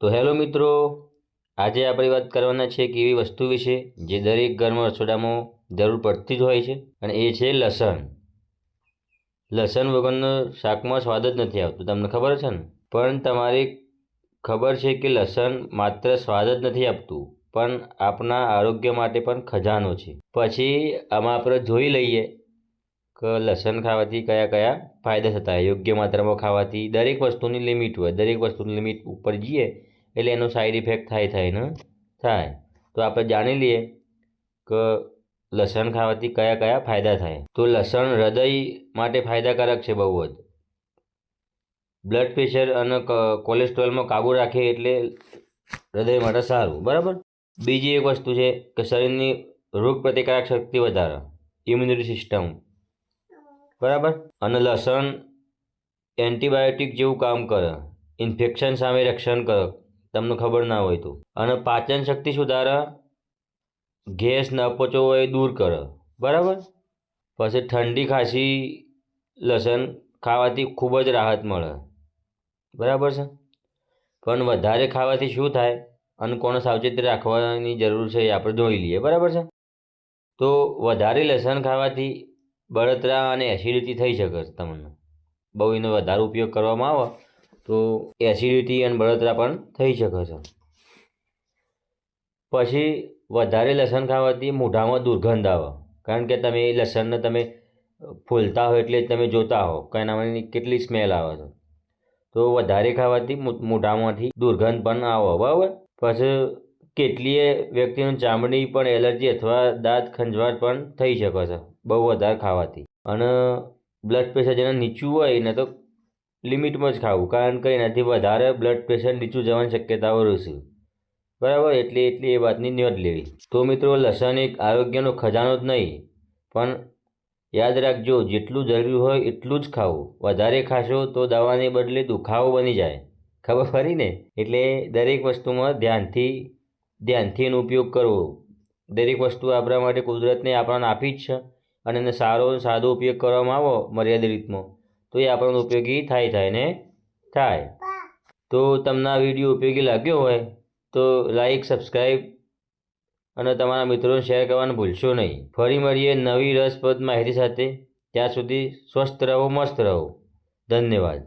તો હેલો મિત્રો, આજે આપણે વાત કરવાના છે કે એવી વસ્તુ વિશે જે દરેક ઘરમાં રસોડામાં જરૂર પડતી જ હોય છે, અને એ છે લસણ. લસણ વગરનો શાકમાં સ્વાદ જ નથી આવતો, તમને ખબર છે ને? પણ તમારે ખબર છે કે લસણ માત્ર સ્વાદ જ નથી આપતું, પણ આપણા આરોગ્ય માટે પણ ખજાનો છે. પછી આમાં આપણે જોઈ લઈએ કે લસણ ખાવાથી કયા કયા ફાયદા થતા હોય. યોગ્ય માત્રામાં ખાવાથી દરેક વસ્તુની લિમિટ હોય, દરેક વસ્તુની લિમિટ ઉપર જઈએ એટલે એનો સાઈડ ઇફેક્ટ થાય. તો આપણે જાણી લઈએ કે લસણ ખાવાથી કયા કયા ફાયદા થાય. તો લસણ હૃદય માટે ફાયદાકારક છે બહુ જ. બ્લડ પ્રેશર અને કોલેસ્ટ્રોલમાં કાબુ રાખે એટલે હૃદય માટે સારું, બરાબર. બીજી એક વસ્તુ છે કે શરીરની રોગ પ્રતિકારક શક્તિ વધારે, ઇમ્યુનિટી સિસ્ટમ, બરાબર. અને લસણ એન્ટીબાયોટિક જેવું કામ કરે, ઇન્ફેક્શન સામે રક્ષણ કરે, તમને ખબર ના હોય તો. અને પાચન શક્તિ સુધારે, ગેસ ન પચવો હોય એ દૂર કરે, બરાબર. પછી ઠંડી ખાંસી લસણ ખાવાથી ખૂબ જ રાહત મળે, બરાબર છે. પણ વધારે ખાવાથી શું થાય અને કોને સાવચેતી રાખવાની જરૂર છે એ આપણે જોઈ લઈએ, બરાબર છે. તો વધારે લસણ ખાવાથી બળતરા અને એસિડિટી થઈ શકે છે તમને. બહુ એનો વધારે ઉપયોગ કરવામાં આવે તો એસિડિટી અને બળતરા પણ થઈ શકે છે. પછી વધારે લસણ ખાવાથી મોઢામાં દુર્ગંધ આવે, કારણ કે તમે એ લસણને તમે ફોલતા હો એટલે તમે જોતા હો કે એનામાંની કેટલી સ્મેલ આવે છે. તો વધારે ખાવાથી મોઢામાંથી દુર્ગંધ પણ આવે, બરાબર. પછી કેટલીય વ્યક્તિની ચામડી પણ એલર્જી અથવા દાંત ખંજવાળ પણ થઈ શકે છે બહુ વધારે ખાવાથી. અને બ્લડ પ્રેશર જેને નીચું હોય ને તો લિમિટમાં જ ખાવું, કારણ કે એનાથી વધારે બ્લડ પ્રેશર નીચું જવાની શક્યતાઓ રહેશે, બરાબર. એટલે એ વાતની નોંધ લેવી. તો મિત્રો, લસણ એક આરોગ્યનો ખજાનો જ નહીં, પણ યાદ રાખજો, જેટલું જરૂરી હોય એટલું જ ખાવું. વધારે ખાશો તો દવાને બદલે દુખાવો બની જાય, ખબર પડી ને? એટલે દરેક વસ્તુમાં ધ્યાનથી એનો ઉપયોગ કરવો. દરેક વસ્તુ આપણા માટે કુદરતને આપણને આપી જ છે, અને એને સાદો ઉપયોગ કરવામાં આવો મર્યાદિત રીતમાં તો એ આપણને ઉપયોગી થાય. તો તમને આ વિડીયો ઉપયોગી લાગ્યો હોય તો લાઈક, સબસ્ક્રાઈબ અને તમારા મિત્રોને શેર કરવાનું ભૂલશો નહીં. ફરી મળીએ નવી રસપ્રદ માહિતી સાથે. ત્યાં સુધી સ્વસ્થ રહો, મસ્ત રહો. ધન્યવાદ.